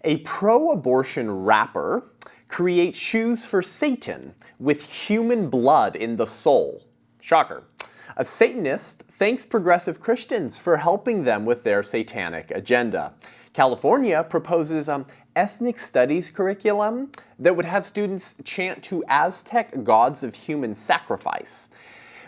A pro-abortion rapper creates shoes for Satan with human blood in the sole. Shocker. A Satanist thanks progressive Christians for helping them with their satanic agenda. California proposes ethnic studies curriculum that would have students chant to Aztec gods of human sacrifice.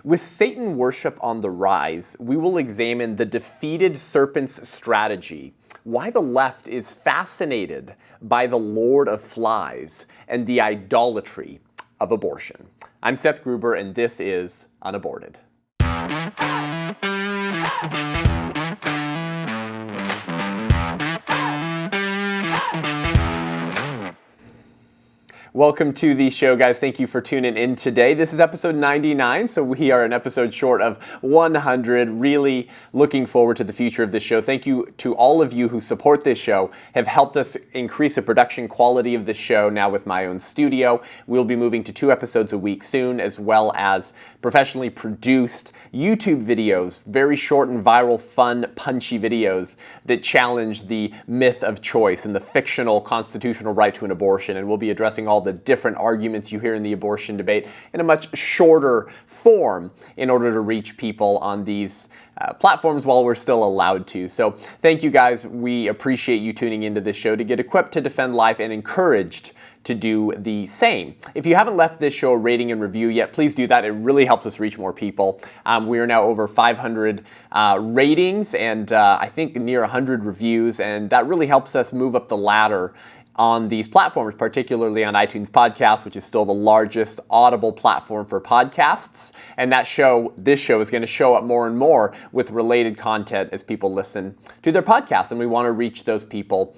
With Satan worship on the rise, we will examine the defeated serpent's strategy, why the left is fascinated by the Lord of Flies, and the idolatry of abortion. I'm Seth Gruber, and this is UnAborted. Welcome to the show, guys. Thank you for tuning in today. This is episode 99, so we are an episode short of 100. Really looking forward to the future of this show. Thank you to all of you who support this show, have helped us increase the production quality of this show now with my own studio. We'll be moving to 2 episodes a week soon, as well as professionally produced YouTube videos, very short and viral, fun, punchy videos that challenge the myth of choice and the fictional constitutional right to an abortion. And we'll be addressing all the different arguments you hear in the abortion debate in a much shorter form in order to reach people on these platforms while we're still allowed to. So thank you guys. We appreciate you tuning into this show to get equipped to defend life and encouraged to do the same. If you haven't left this show a rating and review yet, please do that. It really helps us reach more people. We are now over 500 ratings and I think near 100 reviews, and that really helps us move up the ladder on these platforms, particularly on iTunes Podcasts, which is still the largest audible platform for podcasts. And this show is going to show up more and more with related content as people listen to their podcasts. And we want to reach those people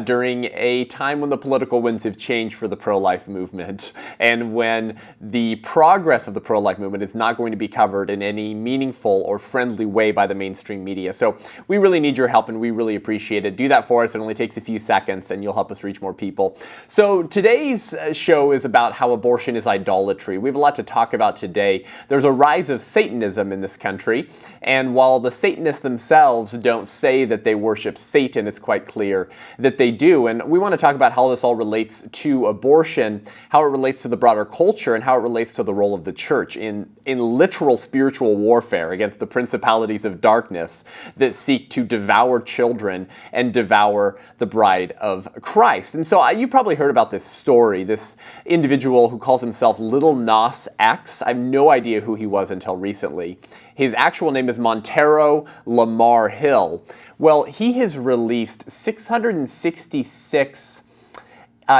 during a time when the political winds have changed for the pro-life movement, and when the progress of the pro-life movement is not going to be covered in any meaningful or friendly way by the mainstream media. So we really need your help, and we really appreciate it. Do that for us. It only takes a few seconds, and you'll help us reach more people. So today's show is about how abortion is idolatry. We have a lot to talk about today. There's a rise of Satanism in this country, and while the Satanists themselves don't say that they worship Satan, it's quite clear that they do. And we want to talk about how this all relates to abortion, how it relates to the broader culture, and how it relates to the role of the church in literal spiritual warfare against the principalities of darkness that seek to devour children and devour the bride of Christ. And so you probably heard about this story, this individual who calls himself Little Nas X. I have no idea who he was until recently. His actual name is Montero Lamar Hill. Well, he has released 666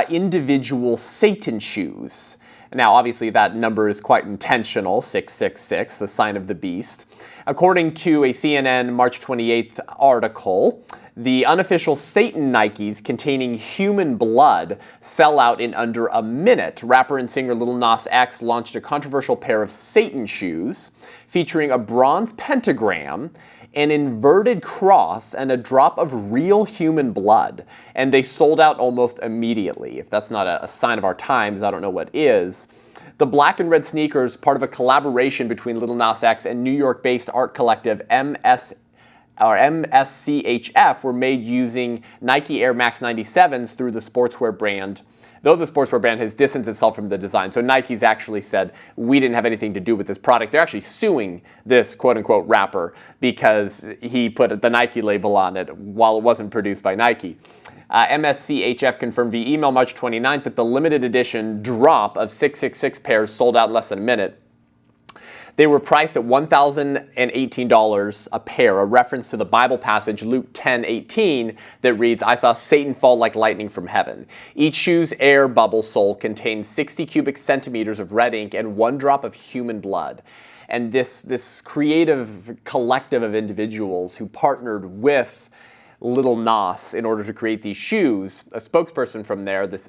individual Satan shoes. Now, obviously, that number is quite intentional, 666, the sign of the beast. According to a CNN March 28th article, the unofficial Satan Nikes containing human blood sell out in under a minute. Rapper and singer Little Nas X launched a controversial pair of Satan shoes featuring a bronze pentagram, an inverted cross, and a drop of real human blood. And they sold out almost immediately. If that's not a sign of our times, I don't know what is. The black and red sneakers, part of a collaboration between Little Nas X and New York-based art collective MSCHF, were made using Nike Air Max 97s through the sportswear brand, though the sportswear brand has distanced itself from the design. So Nike's actually said, we didn't have anything to do with this product. They're actually suing this quote-unquote rapper because he put the Nike label on it while it wasn't produced by Nike. MSCHF confirmed via email March 29th that the limited edition drop of 666 pairs sold out in less than a minute. They were priced at $1,018 a pair, a reference to the Bible passage Luke 10:18 that reads, "I saw Satan fall like lightning from heaven." Each shoe's air bubble sole contains 60 cubic centimeters of red ink and 1 drop of human blood. And this creative collective of individuals who partnered with Little Nas in order to create these shoes, a spokesperson from there, this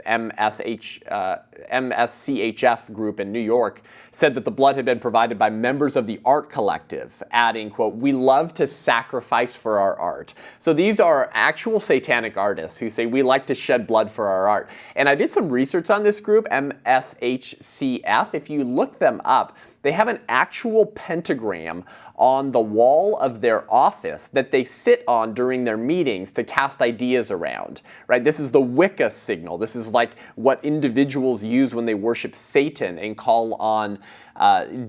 MSCHF group in New York, said that the blood had been provided by members of the art collective, adding, quote, "We love to sacrifice for our art." So these are actual satanic artists who say we like to shed blood for our art. And I did some research on this group, MSHCF. If you look them up, They have an actual pentagram on the wall of their office that they sit on during their meetings to cast ideas around, right? This is the Wicca signal. This is like what individuals use when they worship Satan and call on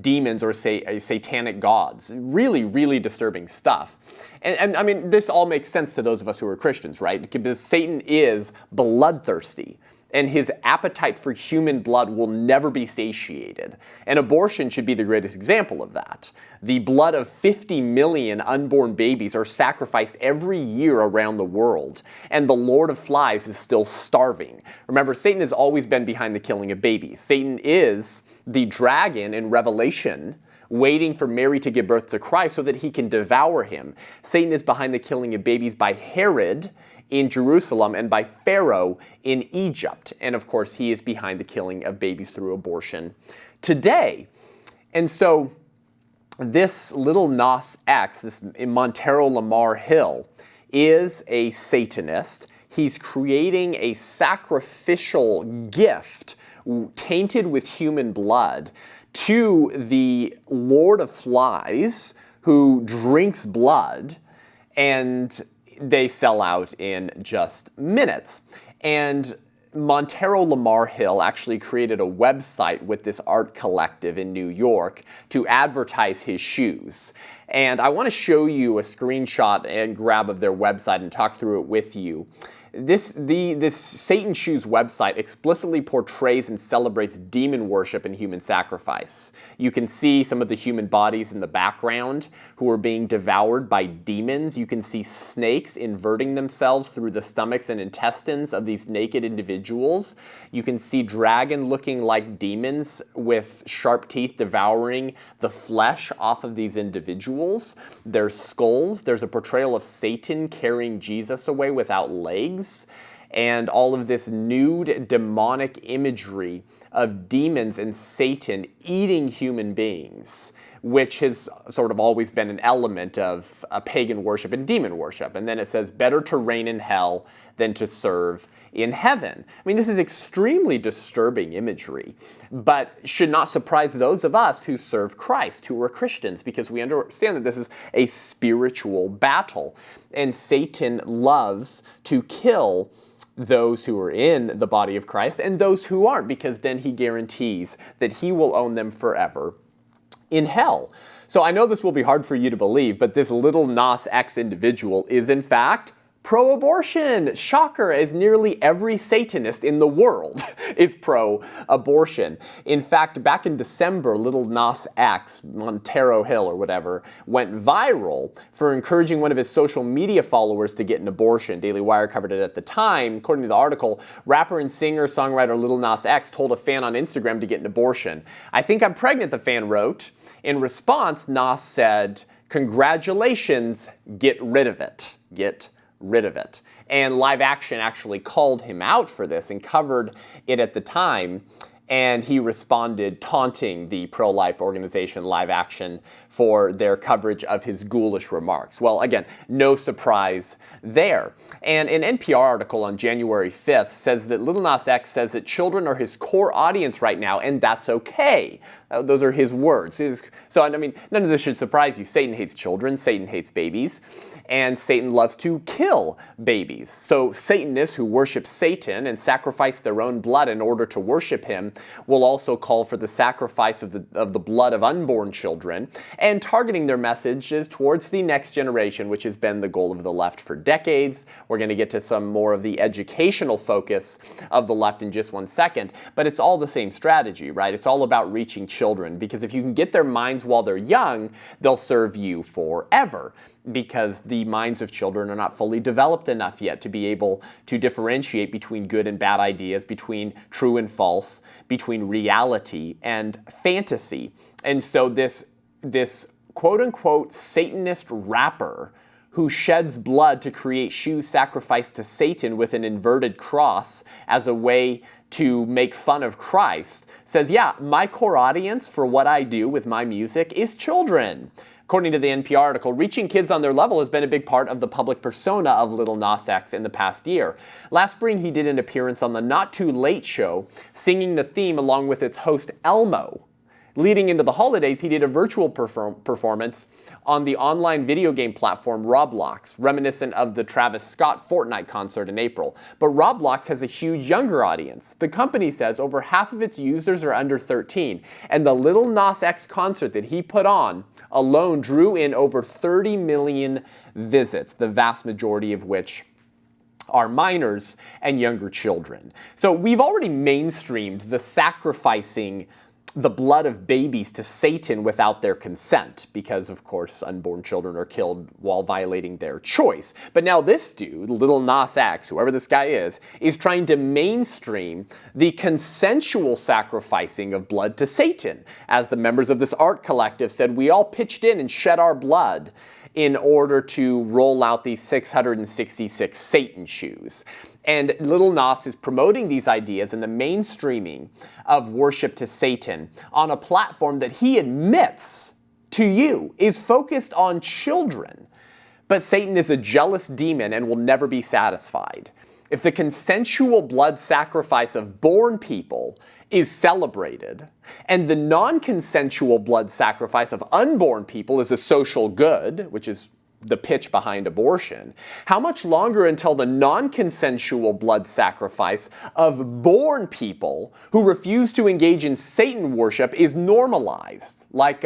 demons or say satanic gods. Really, really disturbing stuff. And I mean, this all makes sense to those of us who are Christians, right? Because Satan is bloodthirsty, and his appetite for human blood will never be satiated. And abortion should be the greatest example of that. The blood of 50 million unborn babies are sacrificed every year around the world, and the Lord of Flies is still starving. Remember, Satan has always been behind the killing of babies. Satan is the dragon in Revelation, waiting for Mary to give birth to Christ so that he can devour him. Satan is behind the killing of babies by Herod in Jerusalem and by Pharaoh in Egypt. And of course, he is behind the killing of babies through abortion today. And so this little Nas X, this Montero Lamar Hill, is a Satanist. He's creating a sacrificial gift tainted with human blood to the Lord of Flies, who drinks blood, and they sell out in just minutes. And Montero Lamar Hill actually created a website with this art collective in New York to advertise his shoes. And I want to show you a screenshot and grab of their website and talk through it with you. This Satan Shoes website explicitly portrays and celebrates demon worship and human sacrifice. You can see some of the human bodies in the background who are being devoured by demons. You can see snakes inverting themselves through the stomachs and intestines of these naked individuals. You can see dragon looking like demons with sharp teeth devouring the flesh off of these individuals. There's skulls. There's a portrayal of Satan carrying Jesus away without legs. And all of this nude demonic imagery of demons and Satan eating human beings, which has sort of always been an element of pagan worship and demon worship. And then it says, better to reign in hell than to serve in heaven. I mean, this is extremely disturbing imagery, but should not surprise those of us who serve Christ, who are Christians, because we understand that this is a spiritual battle. And Satan loves to kill those who are in the body of Christ and those who aren't, because then he guarantees that he will own them forever in hell. So I know this will be hard for you to believe, but this little Nas X individual is in fact pro-abortion. Shocker, as nearly every Satanist in the world is pro-abortion. In fact, back in December, little Nas X, Montero Hill or whatever, went viral for encouraging one of his social media followers to get an abortion. Daily Wire covered it at the time. According to the article, rapper and singer-songwriter Lil Nas X told a fan on Instagram to get an abortion. "I think I'm pregnant," the fan wrote. In response, Nas said, "Congratulations, get rid of it. Get rid of it." And Live Action actually called him out for this and covered it at the time. And he responded taunting the pro-life organization Live Action for their coverage of his ghoulish remarks. Well, again, no surprise there. And an NPR article on January 5th says that Lil Nas X says that children are his core audience right now, and that's okay. Those are his words. So, I mean, none of this should surprise you. Satan hates children. Satan hates babies. And Satan loves to kill babies. So Satanists who worship Satan and sacrifice their own blood in order to worship him will also call for the sacrifice of the blood of unborn children, and targeting their messages towards the next generation, which has been the goal of the left for decades. We're going to get to some more of the educational focus of the left in just one second, but it's all the same strategy, right? It's all about reaching children, because if you can get their minds while they're young, they'll serve you forever, because the minds of children are not fully developed enough yet to be able to differentiate between good and bad ideas, between true and false, between reality and fantasy. And so this quote-unquote Satanist rapper who sheds blood to create shoes sacrificed to Satan with an inverted cross as a way to make fun of Christ says, yeah, my core audience for what I do with my music is children. According to the NPR article, reaching kids on their level has been a big part of the public persona of Lil Nas X in the past year. Last spring, he did an appearance on the Not Too Late show, singing the theme along with its host Elmo. Leading into the holidays, he did a virtual performance on the online video game platform Roblox, reminiscent of the Travis Scott Fortnite concert in April. But Roblox has a huge younger audience. The company says over half of its users are under 13, and the Lil Nas X concert that he put on alone drew in over 30 million visits, the vast majority of which are minors and younger children. So we've already mainstreamed the sacrificing the blood of babies to Satan without their consent, because of course unborn children are killed while violating their choice. But now this dude, Lil Nas X, whoever this guy is trying to mainstream the consensual sacrificing of blood to Satan. As the members of this art collective said, we all pitched in and shed our blood in order to roll out these 666 Satan shoes. And Lil Nas is promoting these ideas and the mainstreaming of worship to Satan on a platform that he admits to you is focused on children. But Satan is a jealous demon and will never be satisfied. If the consensual blood sacrifice of born people is celebrated, and the non-consensual blood sacrifice of unborn people is a social good, which is the pitch behind abortion, how much longer until the non-consensual blood sacrifice of born people who refuse to engage in Satan worship is normalized? Like,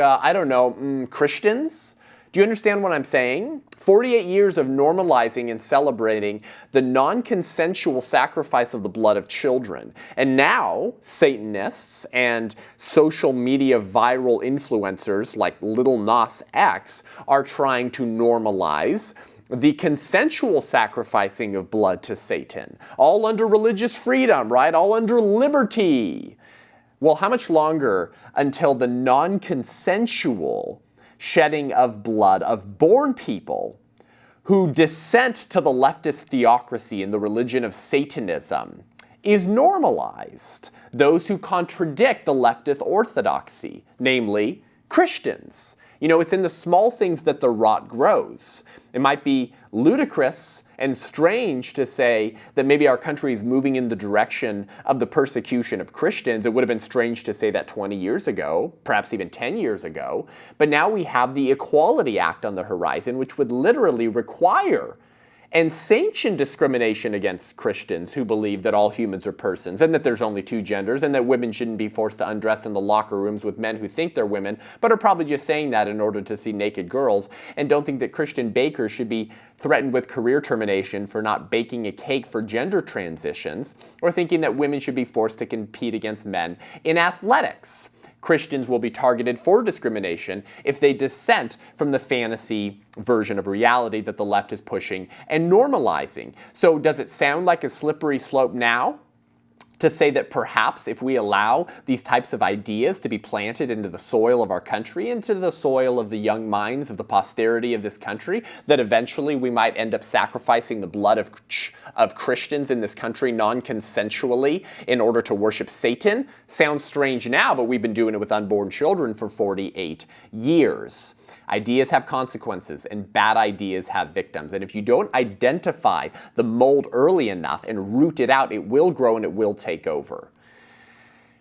Christians? Do you understand what I'm saying? 48 years of normalizing and celebrating the non-consensual sacrifice of the blood of children. And now, Satanists and social media viral influencers like Lil Nas X are trying to normalize the consensual sacrificing of blood to Satan. All under religious freedom, right? All under liberty. Well, how much longer until the non-consensual shedding of blood of born people who dissent to the leftist theocracy and the religion of Satanism is normalized? Those who contradict the leftist orthodoxy, namely Christians. You know, it's in the small things that the rot grows. It might be ludicrous and strange to say that maybe our country is moving in the direction of the persecution of Christians. It would have been strange to say that 20 years ago, perhaps even 10 years ago. But now we have the Equality Act on the horizon, which would literally require and sanction discrimination against Christians who believe that all humans are persons and that there's only two genders and that women shouldn't be forced to undress in the locker rooms with men who think they're women but are probably just saying that in order to see naked girls, and don't think that Christian bakers should be threatened with career termination for not baking a cake for gender transitions, or thinking that women should be forced to compete against men in athletics. Christians will be targeted for discrimination if they dissent from the fantasy version of reality that the left is pushing and normalizing. So does it sound like a slippery slope now to say that perhaps if we allow these types of ideas to be planted into the soil of our country, into the soil of the young minds of the posterity of this country, that eventually we might end up sacrificing the blood of Christians in this country non-consensually in order to worship Satan? Sounds strange now, but we've been doing it with unborn children for 48 years. Ideas have consequences, and bad ideas have victims. And if you don't identify the mold early enough and root it out, it will grow and it will take over.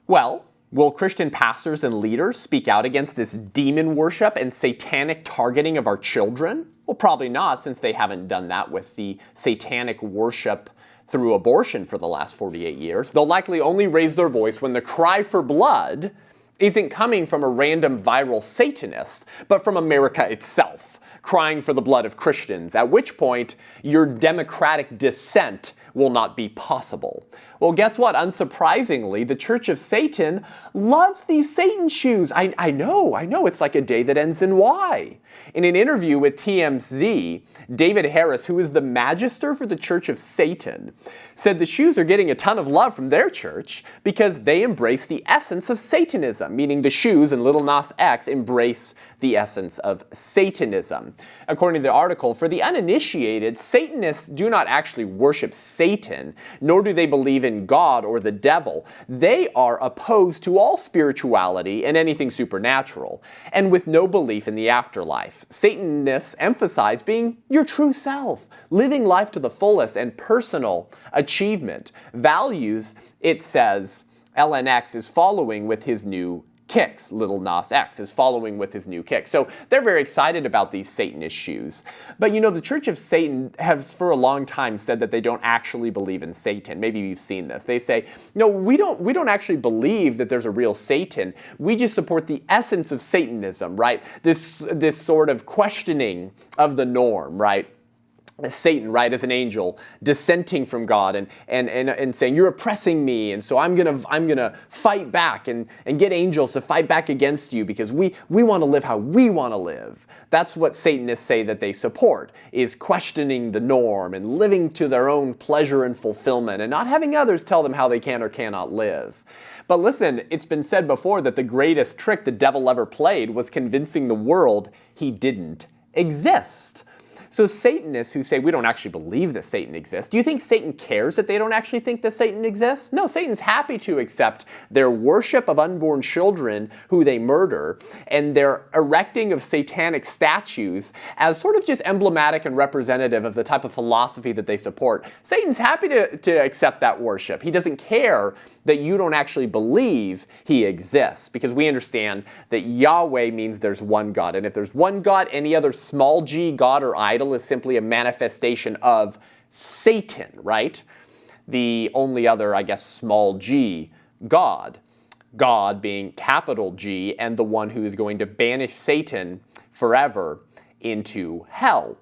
Well, will Christian pastors and leaders speak out against this demon worship and satanic targeting of our children? Well, probably not, since they haven't done that with the satanic worship through abortion for the last 48 years. They'll likely only raise their voice when the cry for blood isn't coming from a random viral Satanist, but from America itself, crying for the blood of Christians, at which point your democratic dissent will not be possible. Well, guess what? Unsurprisingly, the Church of Satan loves these Satan shoes. I know, it's like a day that ends in Y. In an interview with TMZ, David Harris, who is the magister for the Church of Satan, said the shoes are getting a ton of love from their church because they embrace the essence of Satanism, meaning the shoes and Lil Nas X embrace the essence of Satanism. According to the article, for the uninitiated, Satanists do not actually worship Satan, nor do they believe in God or the devil. They are opposed to all spirituality and anything supernatural, and with no belief in the afterlife. Satanists emphasize being your true self, living life to the fullest, and personal achievement. Values, it says, LNX is following with his new kicks. Little Nas X is following with his new kick. So they're very excited about these Satanist shoes. But you know, the Church of Satan has for a long time said that they don't actually believe in Satan. Maybe you've seen this. They say, no, we don't actually believe that there's a real Satan. We just support the essence of Satanism, right? This sort of questioning of the norm, right? Satan, right, as an angel, dissenting from God and saying, you're oppressing me, and so I'm gonna fight back and get angels to fight back against you because we want to live how we want to live. That's what Satanists say that they support, is questioning the norm and living to their own pleasure and fulfillment and not having others tell them how they can or cannot live. But listen, it's been said before that the greatest trick the devil ever played was convincing the world he didn't exist. So Satanists who say we don't actually believe that Satan exists, do you think Satan cares that they don't actually think that Satan exists? No, Satan's happy to accept their worship of unborn children who they murder and their erecting of satanic statues as sort of just emblematic and representative of the type of philosophy that they support. Satan's happy to accept that worship. He doesn't care that you don't actually believe he exists, because we understand that Yahweh means there's one God. And if there's one God, any other small g God or idol is simply a manifestation of Satan, right? The only other, I guess, small g God. God being capital G and the one who is going to banish Satan forever into hell.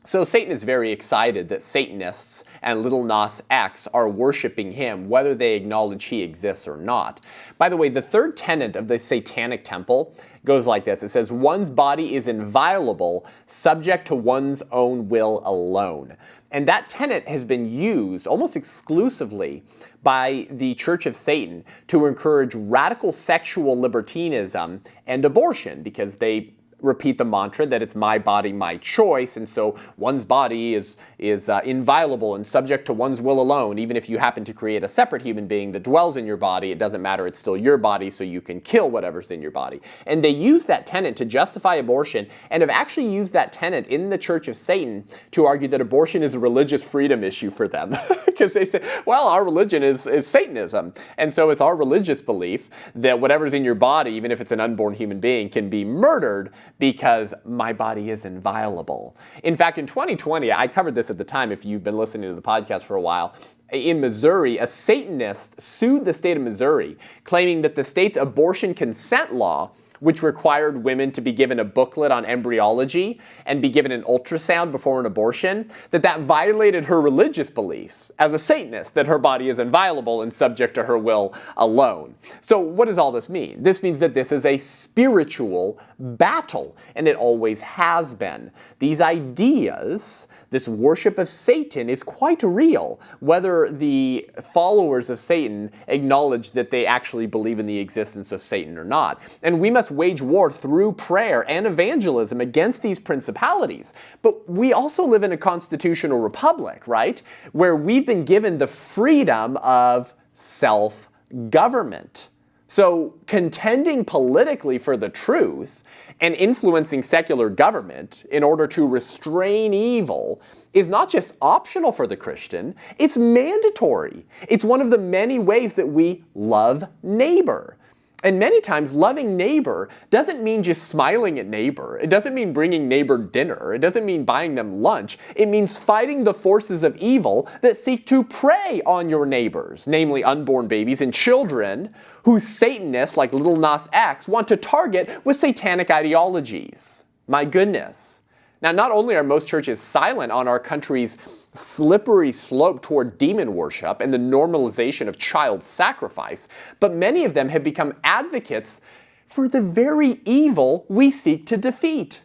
So Satan is very excited that Satanists and Little Nas X are worshiping him, whether they acknowledge he exists or not. By the way, the third tenet of the Satanic temple goes like this. It says, one's body is inviolable, subject to one's own will alone. And that tenet has been used almost exclusively by the Church of Satan to encourage radical sexual libertinism and abortion, because they repeat the mantra that it's my body, my choice, and so one's body is inviolable and subject to one's will alone. Even if you happen to create a separate human being that dwells in your body, it doesn't matter, it's still your body, so you can kill whatever's in your body. And they use that tenet to justify abortion, and have actually used that tenet in the Church of Satan to argue that abortion is a religious freedom issue for them. Because they say, well, our religion is Satanism, and so it's our religious belief that whatever's in your body, even if it's an unborn human being, can be murdered because my body is inviolable. In fact, in 2020, I covered this at the time if you've been listening to the podcast for a while, in Missouri, a Satanist sued the state of Missouri, claiming that the state's abortion consent law, which required women to be given a booklet on embryology and be given an ultrasound before an abortion, that violated her religious beliefs as a Satanist, that her body is inviolable and subject to her will alone. So what does all this mean? This means that this is a spiritual battle, and it always has been. These ideas, this worship of Satan, is quite real, whether the followers of Satan acknowledge that they actually believe in the existence of Satan or not. And we must wage war through prayer and evangelism against these principalities. But we also live in a constitutional republic, right? Where we've been given the freedom of self-government. So contending politically for the truth and influencing secular government in order to restrain evil is not just optional for the Christian, it's mandatory. It's one of the many ways that we love neighbor. And many times, loving neighbor doesn't mean just smiling at neighbor. It doesn't mean bringing neighbor dinner. It doesn't mean buying them lunch. It means fighting the forces of evil that seek to prey on your neighbors, namely unborn babies and children who Satanists like Little Nas X want to target with satanic ideologies. My goodness. Now, not only are most churches silent on our country's slippery slope toward demon worship and the normalization of child sacrifice, but many of them have become advocates for the very evil we seek to defeat.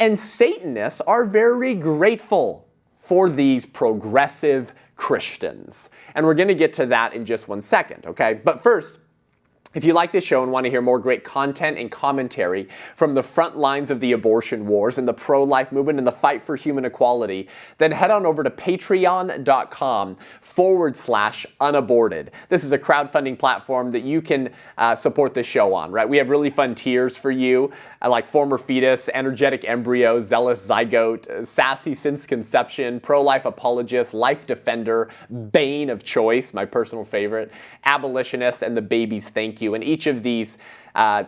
And Satanists are very grateful for these progressive Christians. And we're going to get to that in just one second, okay? But first, if you like this show and want to hear more great content and commentary from the front lines of the abortion wars and the pro-life movement and the fight for human equality, then head on over to patreon.com/unaborted. This is a crowdfunding platform that you can support this show on, right? We have really fun tiers for you, like former fetus, energetic embryo, zealous zygote, sassy since conception, pro-life apologist, life defender, bane of choice, my personal favorite, abolitionist, and the baby's thank you. you. And each of these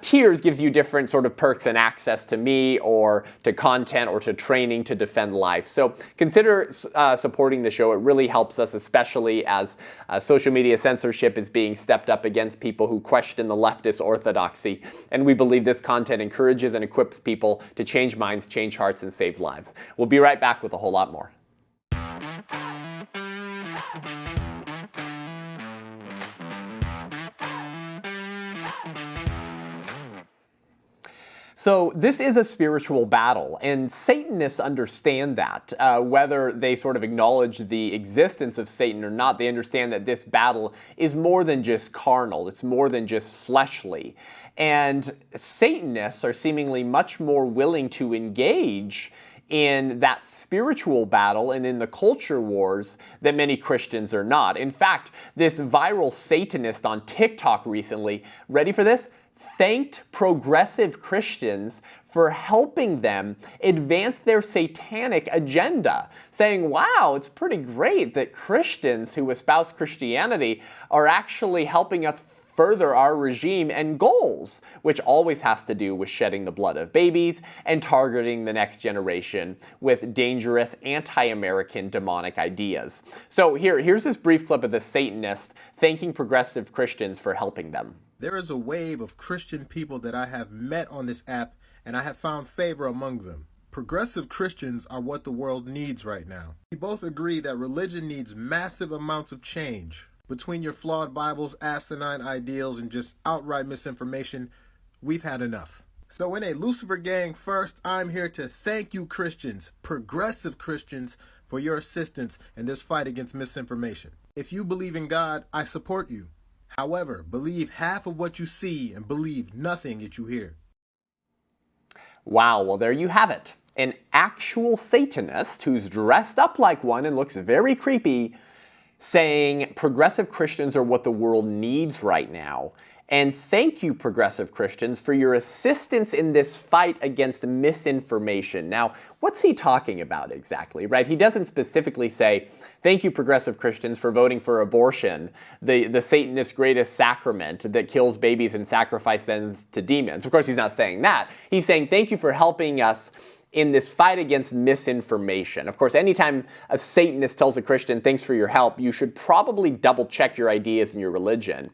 tiers gives you different sort of perks and access to me or to content or to training to defend life. So consider supporting the show. It really helps us, especially as social media censorship is being stepped up against people who question the leftist orthodoxy. And we believe this content encourages and equips people to change minds, change hearts, and save lives. We'll be right back with a whole lot more. So this is a spiritual battle, and Satanists understand that. Whether they sort of acknowledge the existence of Satan or not, they understand that this battle is more than just carnal. It's more than just fleshly. And Satanists are seemingly much more willing to engage in that spiritual battle and in the culture wars that many Christians are not. In fact, this viral Satanist on TikTok recently, ready for this? Thanked progressive Christians for helping them advance their satanic agenda, saying, wow, it's pretty great that Christians who espouse Christianity are actually helping us further our regime and goals, which always has to do with shedding the blood of babies and targeting the next generation with dangerous anti-American demonic ideas. So here's this brief clip of the Satanist thanking progressive Christians for helping them. There is a wave of Christian people that I have met on this app, and I have found favor among them. Progressive Christians are what the world needs right now. We both agree that religion needs massive amounts of change. Between your flawed Bibles, asinine ideals, and just outright misinformation, we've had enough. So in a Lucifer gang first, I'm here to thank you Christians, progressive Christians, for your assistance in this fight against misinformation. If you believe in God, I support you. However, believe half of what you see and believe nothing that you hear. Wow, well there you have it. An actual Satanist who's dressed up like one and looks very creepy, saying progressive Christians are what the world needs right now. And thank you, progressive Christians, for your assistance in this fight against misinformation. Now, what's he talking about exactly, right? He doesn't specifically say, thank you, progressive Christians, for voting for abortion, the Satanist's greatest sacrament that kills babies and sacrifices them to demons. Of course, he's not saying that. He's saying, thank you for helping us in this fight against misinformation. Of course, anytime a Satanist tells a Christian, thanks for your help, you should probably double check your ideas and your religion.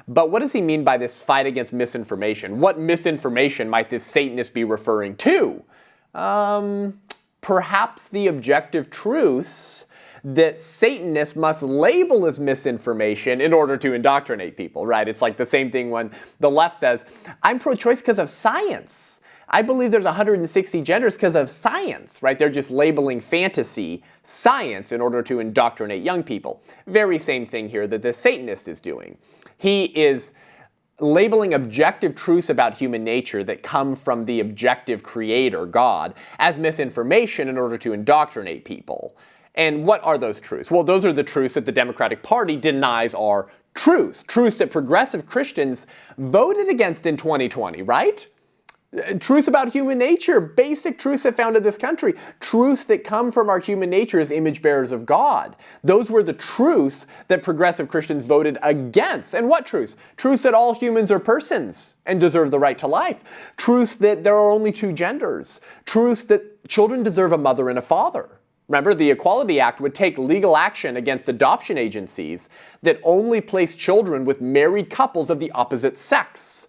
But what does he mean by this fight against misinformation? What misinformation might this Satanist be referring to? Perhaps the objective truths that Satanists must label as misinformation in order to indoctrinate people, right? It's like the same thing when the left says, I'm pro-choice because of science. I believe there's 160 genders because of science, right? They're just labeling fantasy science in order to indoctrinate young people. Very same thing here that the Satanist is doing. He is labeling objective truths about human nature that come from the objective creator, God, as misinformation in order to indoctrinate people. And what are those truths? Well, those are the truths that the Democratic Party denies are truths. Truths that progressive Christians voted against in 2020, right? Truths about human nature, basic truths that founded this country, truths that come from our human nature as image bearers of God. Those were the truths that progressive Christians voted against. And what truths? Truths that all humans are persons and deserve the right to life. Truths that there are only two genders. Truths that children deserve a mother and a father. Remember, the Equality Act would take legal action against adoption agencies that only place children with married couples of the opposite sex,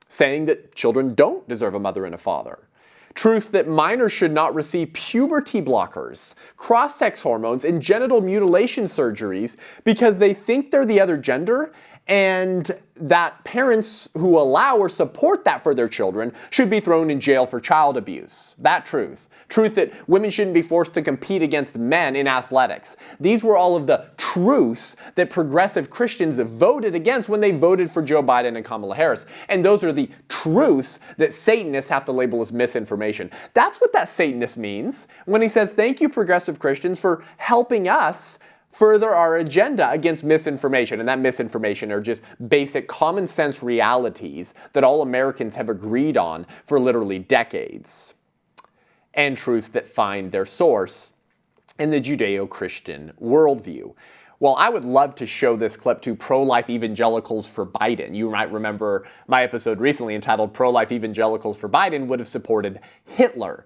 saying that children don't deserve a mother and a father. Truths that minors should not receive puberty blockers, cross-sex hormones, and genital mutilation surgeries because they think they're the other gender, and that parents who allow or support that for their children should be thrown in jail for child abuse. That truth. Truth that women shouldn't be forced to compete against men in athletics. These were all of the truths that progressive Christians voted against when they voted for Joe Biden and Kamala Harris. And those are the truths that Satanists have to label as misinformation. That's what that Satanist means when he says, thank you, progressive Christians, for helping us further our agenda against misinformation. And that misinformation are just basic common sense realities that all Americans have agreed on for literally decades. And truths that find their source in the Judeo-Christian worldview. Well, I would love to show this clip to pro-life evangelicals for Biden. You might remember my episode recently entitled Pro-Life Evangelicals for Biden would have supported Hitler.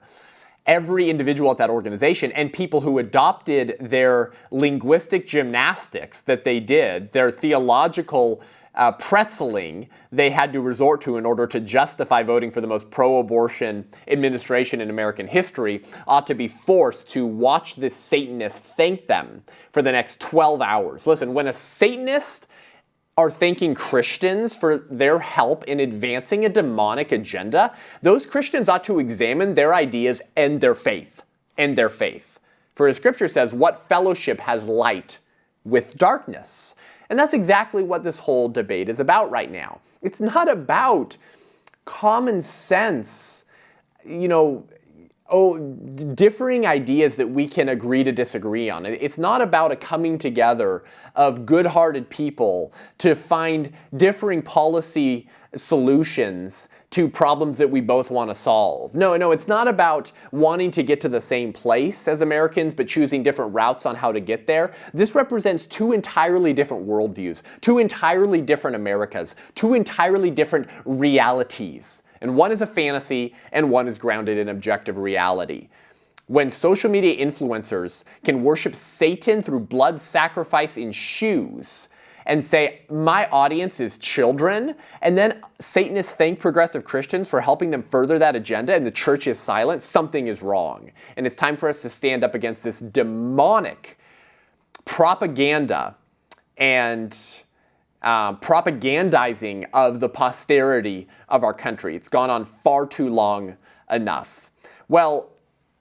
Every individual at that organization and people who adopted their linguistic gymnastics that they did, their theological pretzeling they had to resort to in order to justify voting for the most pro-abortion administration in American history, ought to be forced to watch this Satanist thank them for the next 12 hours. Listen, when a Satanist are thanking Christians for their help in advancing a demonic agenda, those Christians ought to examine their ideas and their faith. For as Scripture says, what fellowship has light with darkness? And that's exactly what this whole debate is about right now. It's not about common sense, differing ideas that we can agree to disagree on. It's not about a coming together of good-hearted people to find differing policy solutions to problems that we both want to solve. No, it's not about wanting to get to the same place as Americans, but choosing different routes on how to get there. This represents two entirely different worldviews, two entirely different Americas, two entirely different realities. And one is a fantasy, and one is grounded in objective reality. When social media influencers can worship Satan through blood sacrifice in shoes and say, my audience is children, and then Satanists thank progressive Christians for helping them further that agenda, and the church is silent, something is wrong. And it's time for us to stand up against this demonic propaganda and propagandizing of the posterity of our country. It's gone on far too long enough. Well,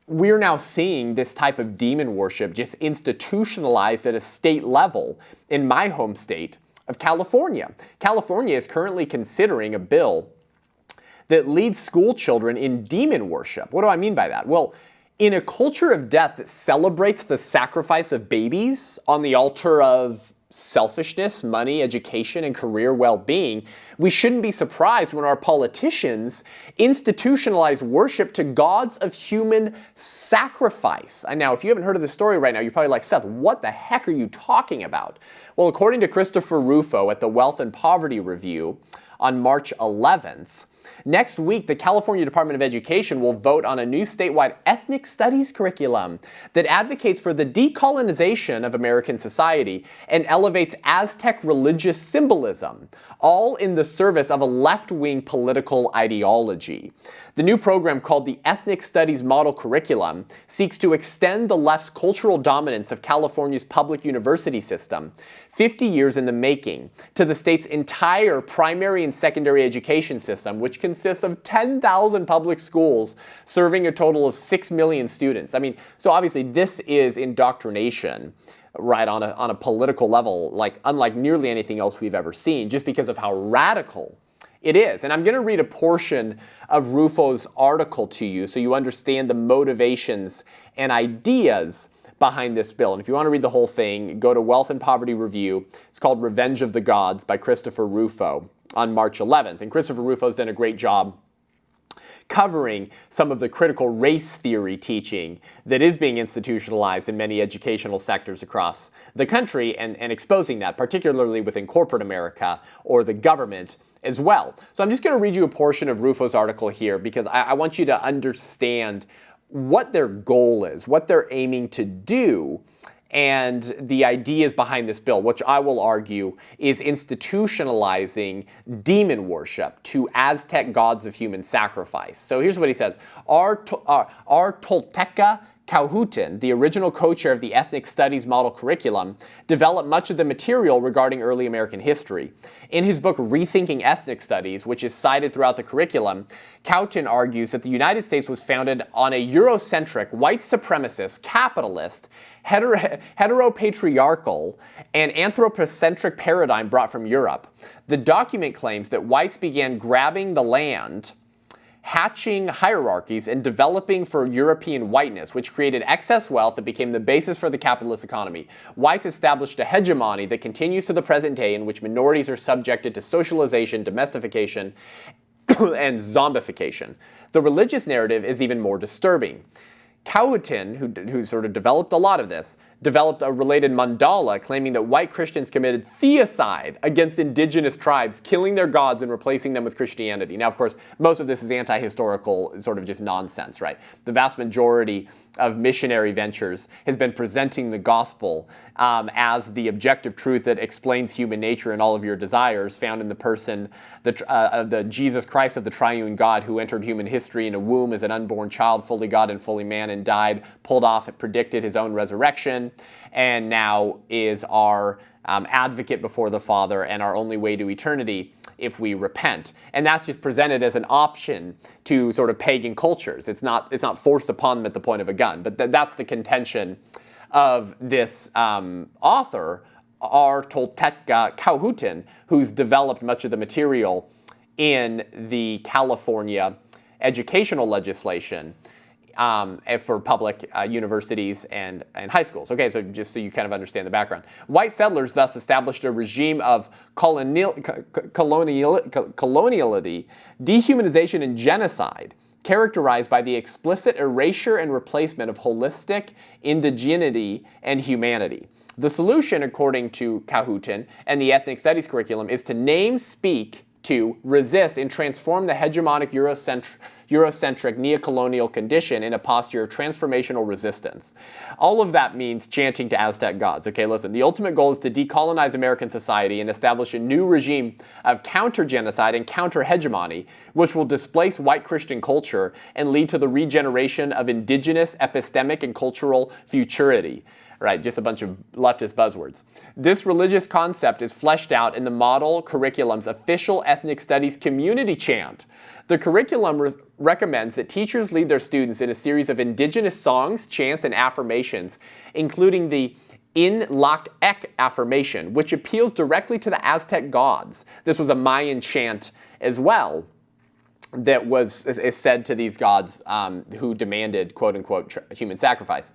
we're now seeing this type of demon worship just institutionalized at a state level in my home state of California. California is currently considering a bill that leads school children in demon worship. What do I mean by that? Well, in a culture of death that celebrates the sacrifice of babies on the altar of selfishness, money, education, and career well-being, we shouldn't be surprised when our politicians institutionalize worship to gods of human sacrifice. And now, if you haven't heard of this story right now, you're probably like, Seth, what the heck are you talking about? Well, according to Christopher Rufo at the Wealth and Poverty Review on March 11th, next week, the California Department of Education will vote on a new statewide ethnic studies curriculum that advocates for the decolonization of American society and elevates Aztec religious symbolism, all in the service of a left-wing political ideology. The new program, called the Ethnic Studies Model Curriculum, seeks to extend the left's cultural dominance of California's public university system, 50 years in the making, to the state's entire primary and secondary education system, which consists of 10,000 public schools serving a total of 6 million students. I mean, so obviously this is indoctrination, right, on a political level, like unlike nearly anything else we've ever seen, just because of how radical it is. And I'm going to read a portion of Rufo's article to you so you understand the motivations and ideas behind this bill. And if you want to read the whole thing, go to Wealth and Poverty Review. It's called Revenge of the Gods by Christopher Rufo on March 11th. And Christopher Rufo's done a great job covering some of the critical race theory teaching that is being institutionalized in many educational sectors across the country and exposing that, particularly within corporate America or the government as well. So I'm just going to read you a portion of Rufo's article here because I want you to understand what their goal is, what they're aiming to do, and the ideas behind this bill, which I will argue is institutionalizing demon worship to Aztec gods of human sacrifice. So here's what he says. Our Tolteca Cahutin, the original co-chair of the Ethnic Studies Model Curriculum, developed much of the material regarding early American history. In his book, Rethinking Ethnic Studies, which is cited throughout the curriculum, Cahutin argues that the United States was founded on a Eurocentric, white supremacist, capitalist, heteropatriarchal, and anthropocentric paradigm brought from Europe. The document claims that whites began grabbing the land, hatching hierarchies, and developing for European whiteness, which created excess wealth that became the basis for the capitalist economy. Whites established a hegemony that continues to the present day, in which minorities are subjected to socialization, domestication, and zombification. The religious narrative is even more disturbing. Cahutin, who sort of developed a lot of this, developed a related mandala claiming that white Christians committed theocide against indigenous tribes, killing their gods and replacing them with Christianity. Now, of course, most of this is anti-historical, sort of just nonsense, right? The vast majority of missionary ventures has been presenting the gospel as the objective truth that explains human nature and all of your desires, found in the person of the Jesus Christ of the triune God, who entered human history in a womb as an unborn child, fully God and fully man, and died, pulled off, predicted his own resurrection, and now is our advocate before the Father and our only way to eternity if we repent. And that's just presented as an option to sort of pagan cultures. It's not forced upon them at the point of a gun, but that's the contention of this author, R. Tolteca Cauhutin, who's developed much of the material in the California educational legislation for public universities and high schools. Okay, so just so you kind of understand the background. White settlers thus established a regime of coloniality, dehumanization, and genocide, characterized by the explicit erasure and replacement of holistic indigeneity and humanity. The solution, according to Cauhutin and the ethnic studies curriculum, is to name, speak, to resist, and transform the hegemonic Eurocentric neocolonial condition in a posture of transformational resistance. All of that means chanting to Aztec gods. Okay, listen, the ultimate goal is to decolonize American society and establish a new regime of counter-genocide and counter-hegemony, which will displace white Christian culture and lead to the regeneration of indigenous epistemic and cultural futurity. Right, just a bunch of leftist buzzwords. This religious concept is fleshed out in the model curriculum's official ethnic studies community chant. The curriculum recommends that teachers lead their students in a series of indigenous songs, chants, and affirmations, including the In Lak Ek affirmation, which appeals directly to the Aztec gods. This was a Mayan chant as well that is said to these gods who demanded, quote-unquote, human sacrifice,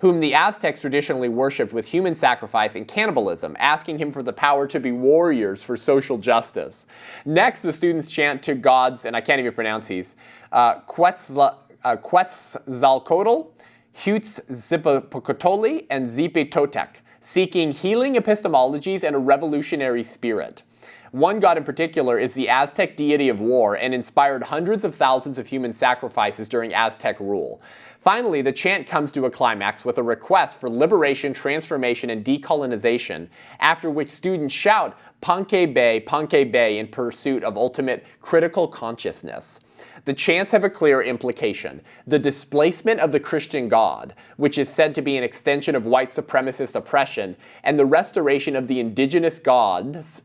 whom the Aztecs traditionally worshipped with human sacrifice and cannibalism, asking him for the power to be warriors for social justice. Next, the students chant to gods, and I can't even pronounce these, Quetzalcoatl, Huitzilopocatli, and Zipitotec, seeking healing epistemologies and a revolutionary spirit. One god in particular is the Aztec deity of war and inspired hundreds of thousands of human sacrifices during Aztec rule. Finally, the chant comes to a climax with a request for liberation, transformation, and decolonization, after which students shout Panque Bay in pursuit of ultimate critical consciousness. The chants have a clear implication: the displacement of the Christian God, which is said to be an extension of white supremacist oppression, and the restoration of the indigenous gods,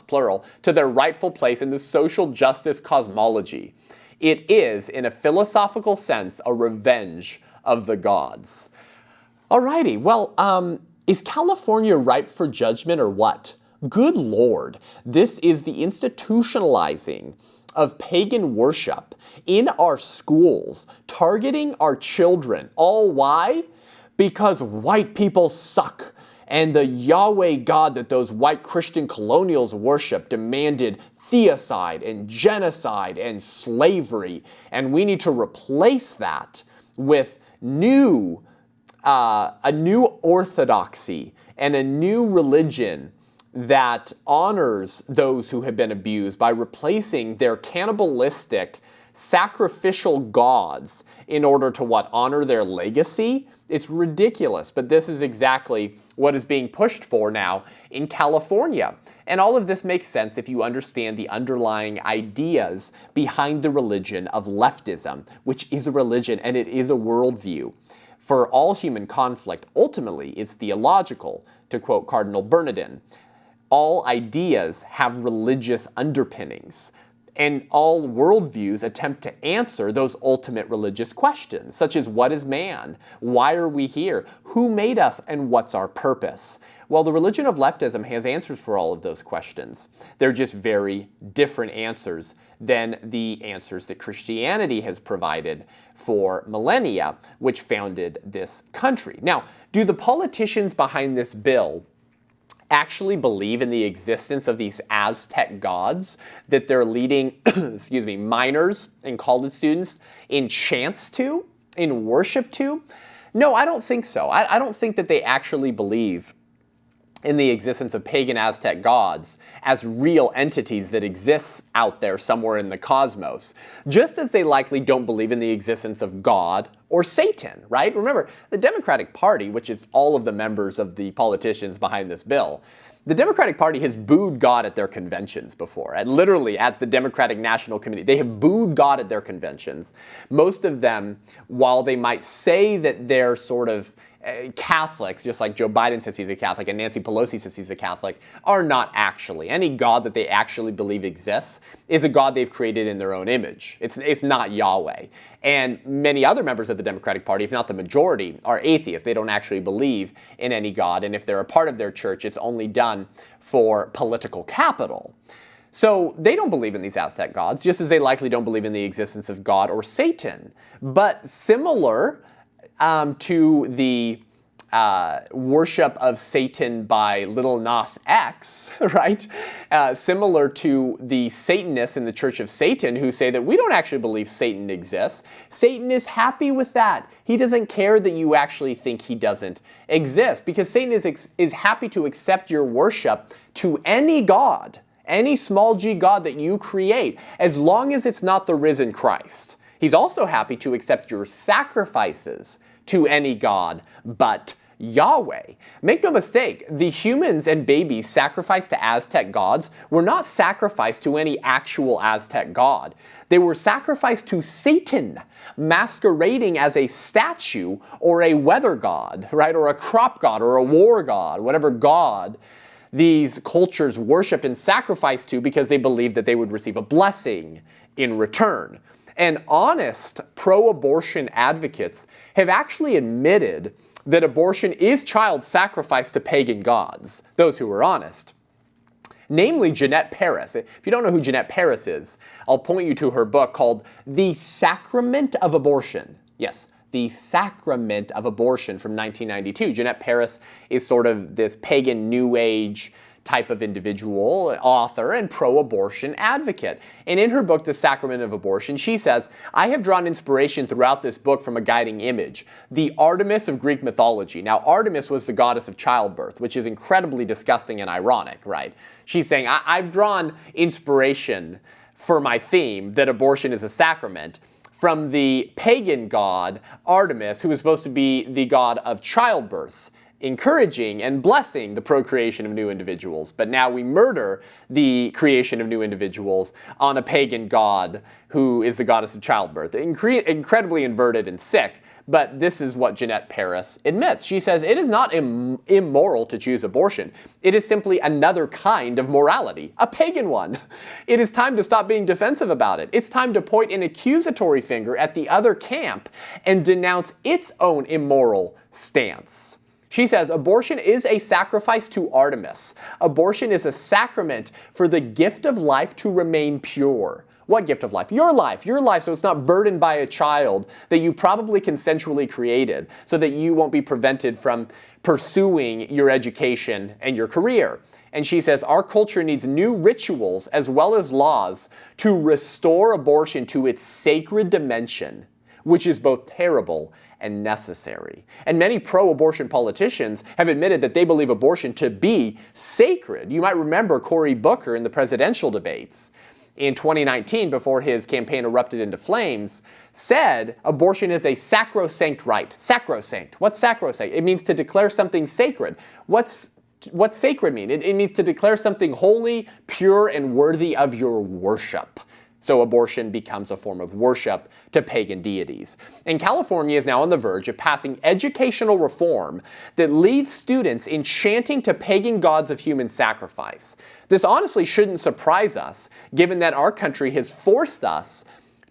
plural, to their rightful place in the social justice cosmology. It is, in a philosophical sense, a revenge of the gods. Alrighty, well, is California ripe for judgment or what? Good Lord, this is the institutionalizing of pagan worship in our schools, targeting our children. All why? Because white people suck. And the Yahweh God that those white Christian colonials worship demanded theocide and genocide and slavery. And we need to replace that with a new orthodoxy and a new religion that honors those who have been abused by replacing their cannibalistic, sacrificial gods in order to what? Honor their legacy? It's ridiculous, but this is exactly what is being pushed for now in California. And all of this makes sense if you understand the underlying ideas behind the religion of leftism, which is a religion and it is a worldview. For all human conflict ultimately is theological, to quote Cardinal Bernardin. All ideas have religious underpinnings. And all worldviews attempt to answer those ultimate religious questions, such as what is man? Why are we here? Who made us? And what's our purpose? Well, the religion of leftism has answers for all of those questions. They're just very different answers than the answers that Christianity has provided for millennia, which founded this country. Now, do the politicians behind this bill actually believe in the existence of these Aztec gods that they're leading, minors and college students in chants to, in worship to? No, I don't think so. I don't think that they actually believe in the existence of pagan Aztec gods as real entities that exist out there somewhere in the cosmos, just as they likely don't believe in the existence of God or Satan, right? Remember, the Democratic Party, which is all of the members of the politicians behind this bill, the Democratic Party has booed God at their conventions before, literally at the Democratic National Committee. They have booed God at their conventions. Most of them, while they might say that they're sort of Catholics, just like Joe Biden says he's a Catholic and Nancy Pelosi says he's a Catholic, are not actually. Any God that they actually believe exists is a God they've created in their own image. It's not Yahweh. And many other members of the Democratic Party, if not the majority, are atheists. They don't actually believe in any God. And if they're a part of their church, it's only done for political capital. So they don't believe in these Aztec gods, just as they likely don't believe in the existence of God or Satan. But similar to the worship of Satan by Lil Nas X, right? Similar to the Satanists in the Church of Satan who say that we don't actually believe Satan exists. Satan is happy with that. He doesn't care that you actually think he doesn't exist, because Satan is happy to accept your worship to any god, any small g god that you create, as long as it's not the risen Christ. He's also happy to accept your sacrifices to any god but Yahweh. Make no mistake, the humans and babies sacrificed to Aztec gods were not sacrificed to any actual Aztec god. They were sacrificed to Satan, masquerading as a statue or a weather god, right? Or a crop god or a war god, whatever god these cultures worshipped and sacrificed to, because they believed that they would receive a blessing in return. And honest pro-abortion advocates have actually admitted that abortion is child sacrifice to pagan gods, those who are honest. Namely Jeanette Paris. If you don't know who Jeanette Paris is, I'll point you to her book called The Sacrament of Abortion. Yes, The Sacrament of Abortion from 1992. Jeanette Paris is sort of this pagan New Age type of individual, author, and pro-abortion advocate. And in her book, The Sacrament of Abortion, she says, I have drawn inspiration throughout this book from a guiding image, the Artemis of Greek mythology. Now, Artemis was the goddess of childbirth, which is incredibly disgusting and ironic, right? She's saying, I've drawn inspiration for my theme that abortion is a sacrament from the pagan god Artemis, who was supposed to be the god of childbirth, encouraging and blessing the procreation of new individuals. But now we murder the creation of new individuals on a pagan god who is the goddess of childbirth. Incredibly inverted and sick, but this is what Jeanette Paris admits. She says, it is not immoral to choose abortion. It is simply another kind of morality, a pagan one. It is time to stop being defensive about it. It's time to point an accusatory finger at the other camp and denounce its own immoral stance. She says, abortion is a sacrifice to Artemis. Abortion is a sacrament for the gift of life to remain pure. What gift of life? Your life, so it's not burdened by a child that you probably consensually created, so that you won't be prevented from pursuing your education and your career. And she says, our culture needs new rituals as well as laws to restore abortion to its sacred dimension, which is both terrible and necessary. And many pro-abortion politicians have admitted that they believe abortion to be sacred. You might remember Cory Booker in the presidential debates in 2019, before his campaign erupted into flames, said abortion is a sacrosanct right. Sacrosanct. What's sacrosanct? It means to declare something sacred. What's sacred mean? It means to declare something holy, pure, and worthy of your worship. So abortion becomes a form of worship to pagan deities. And California is now on the verge of passing educational reform that leads students in chanting to pagan gods of human sacrifice. This honestly shouldn't surprise us, given that our country has forced us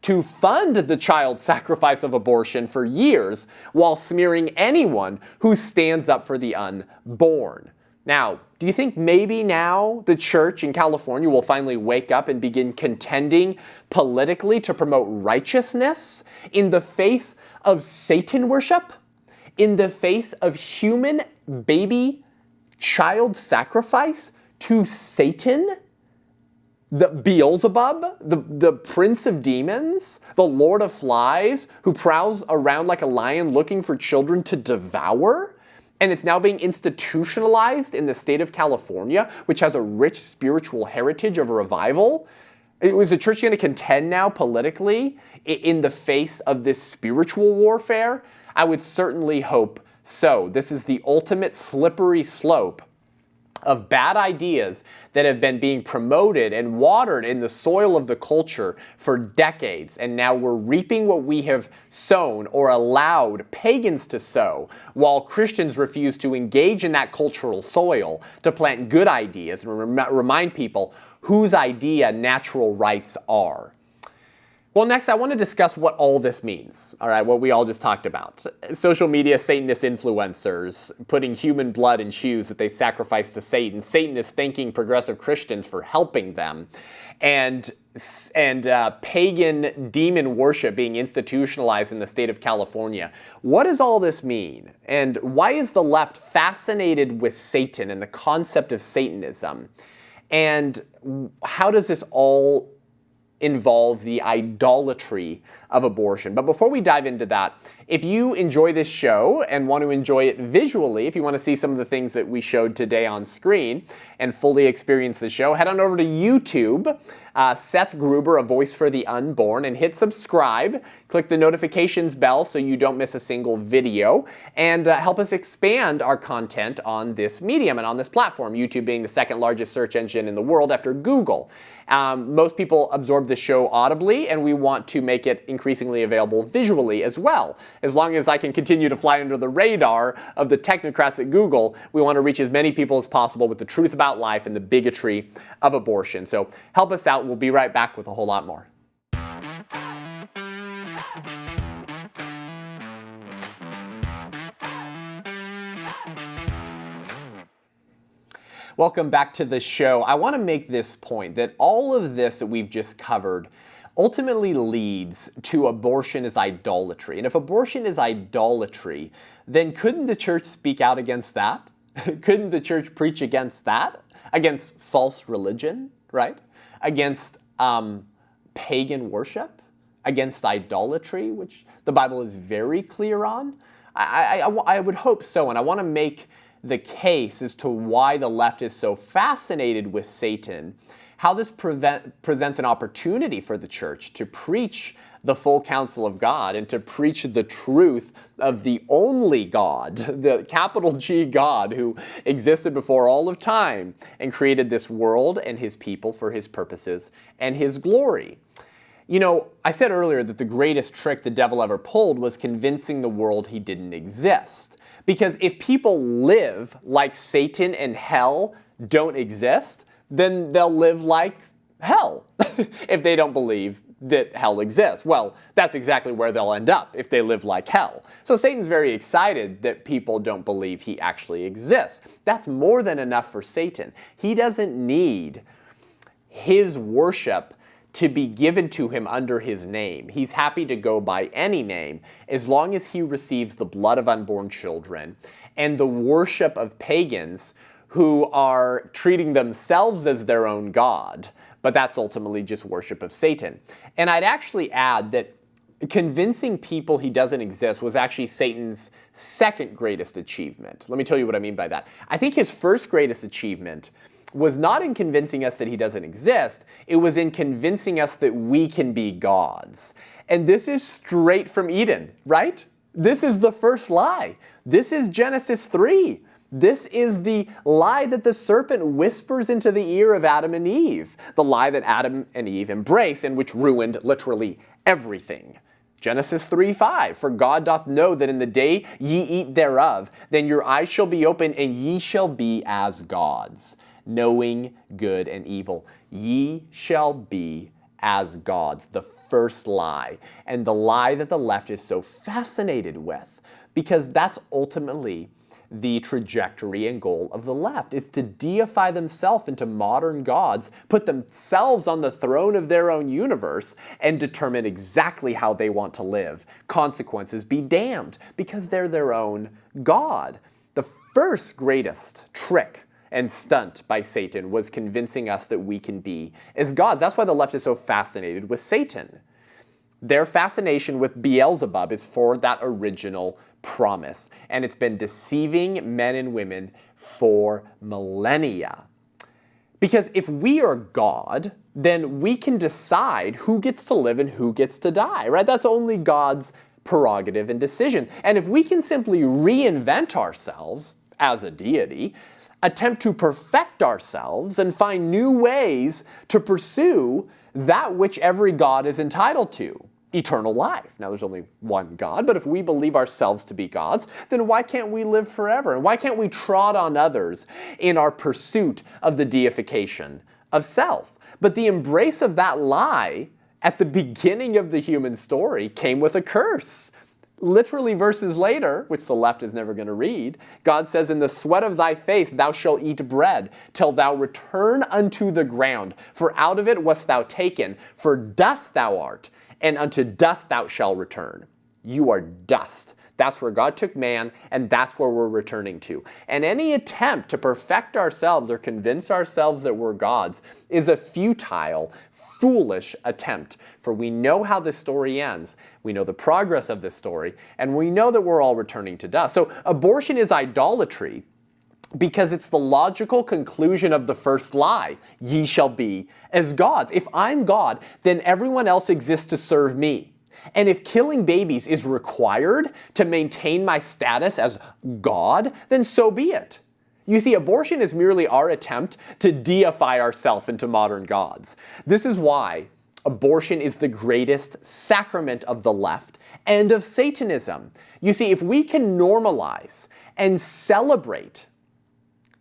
to fund the child sacrifice of abortion for years while smearing anyone who stands up for the unborn. Now, do you think maybe now the church in California will finally wake up and begin contending politically to promote righteousness in the face of Satan worship? In the face of human baby child sacrifice to Satan? The Beelzebub, the prince of demons, the lord of flies, who prowls around like a lion looking for children to devour. And it's now being institutionalized in the state of California, which has a rich spiritual heritage of a revival. Is the church going to contend now politically in the face of this spiritual warfare? I would certainly hope so. This is the ultimate slippery slope of bad ideas that have been being promoted and watered in the soil of the culture for decades. And now we're reaping what we have sown or allowed pagans to sow, while Christians refuse to engage in that cultural soil to plant good ideas and remind people whose idea natural rights are. Well, next, I want to discuss what all this means, all right, what we all just talked about. Social media Satanist influencers putting human blood in shoes that they sacrifice to Satan. Satanists thanking progressive Christians for helping them. And pagan demon worship being institutionalized in the state of California. What does all this mean? And why is the left fascinated with Satan and the concept of Satanism? And how does this all involve the idolatry of abortion? But before we dive into that, if you enjoy this show and want to enjoy it visually, if you want to see some of the things that we showed today on screen and fully experience the show, head on over to YouTube, Seth Gruber, A Voice for the Unborn, and hit subscribe. Click the notifications bell so you don't miss a single video, and help us expand our content on this medium and on this platform, YouTube being the second largest search engine in the world after Google. Most people absorb this show audibly, and we want to make it increasingly available visually as well. As long as I can continue to fly under the radar of the technocrats at Google, we want to reach as many people as possible with the truth about life and the bigotry of abortion. So help us out. We'll be right back with a whole lot more. Welcome back to the show. I want to make this point that all of this that we've just covered ultimately leads to abortion as idolatry. And if abortion is idolatry, then couldn't the church speak out against that? Couldn't the church preach against that? Against false religion, right? Against pagan worship? Against idolatry, which the Bible is very clear on? I would hope so, and I want to make the case as to why the left is so fascinated with Satan, how this presents an opportunity for the church to preach the full counsel of God and to preach the truth of the only God, the capital G God, who existed before all of time and created this world and his people for his purposes and his glory. You know, I said earlier that the greatest trick the devil ever pulled was convincing the world he didn't exist. Because if people live like Satan and hell don't exist, then they'll live like hell if they don't believe that hell exists. Well, that's exactly where they'll end up if they live like hell. So Satan's very excited that people don't believe he actually exists. That's more than enough for Satan. He doesn't need his worship to be given to him under his name. He's happy to go by any name as long as he receives the blood of unborn children and the worship of pagans who are treating themselves as their own God. But that's ultimately just worship of Satan. And I'd actually add that convincing people he doesn't exist was actually Satan's second greatest achievement. Let me tell you what I mean by that. I think his first greatest achievement was not in convincing us that he doesn't exist, it was in convincing us that we can be gods. And this is straight from Eden, right? This is the first lie. This is Genesis 3. This is the lie that the serpent whispers into the ear of Adam and Eve. The lie that Adam and Eve embrace and which ruined literally everything. Genesis 3:5, for God doth know that in the day ye eat thereof, then your eyes shall be opened, and ye shall be as gods, knowing good and evil. Ye shall be as gods, the first lie, and the lie that the left is so fascinated with, because that's ultimately the trajectory and goal of the left, is to deify themselves into modern gods, put themselves on the throne of their own universe, and determine exactly how they want to live. Consequences be damned, because they're their own God. The first greatest trick and stunt by Satan was convincing us that we can be as gods. That's why the left is so fascinated with Satan. Their fascination with Beelzebub is for that original promise, and it's been deceiving men and women for millennia. Because if we are God, then we can decide who gets to live and who gets to die, right? That's only God's prerogative and decision. And if we can simply reinvent ourselves as a deity, attempt to perfect ourselves and find new ways to pursue that which every God is entitled to, eternal life. Now, there's only one God, but if we believe ourselves to be gods, then why can't we live forever? And why can't we trot on others in our pursuit of the deification of self? But the embrace of that lie at the beginning of the human story came with a curse. Literally verses later, which the left is never going to read, God says, "In the sweat of thy face thou shalt eat bread, till thou return unto the ground. For out of it wast thou taken, for dust thou art, and unto dust thou shalt return." You are dust. That's where God took man, and that's where we're returning to. And any attempt to perfect ourselves or convince ourselves that we're gods is a futile, foolish attempt. For we know how this story ends. We know the progress of this story, and we know that we're all returning to dust. So abortion is idolatry because it's the logical conclusion of the first lie. Ye shall be as gods. If I'm God, then everyone else exists to serve me. And if killing babies is required to maintain my status as God, then so be it. You see, abortion is merely our attempt to deify ourselves into modern gods. This is why abortion is the greatest sacrament of the left and of Satanism. You see, if we can normalize and celebrate